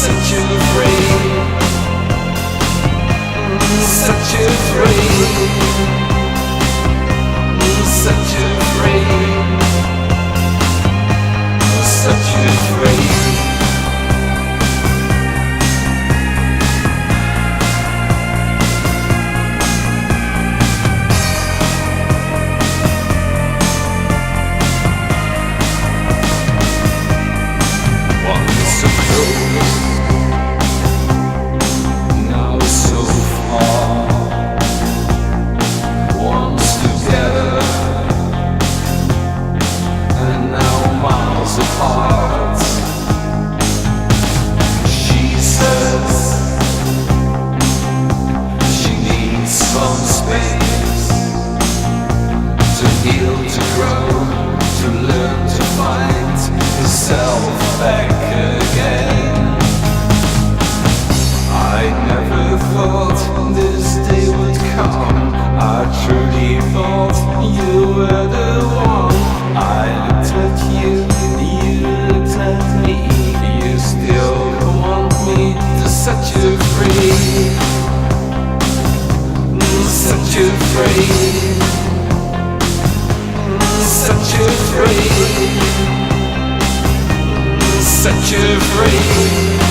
set you free, set you free, set you free, set you free. Now so far, once together, and now miles apart. She says she needs some space to heal, to grow, to learn, to find herself back again. I never thought this day would come. I truly thought you were the one. I looked at you, you looked at me. You still want me to set you free, set you free, set you free, set you free.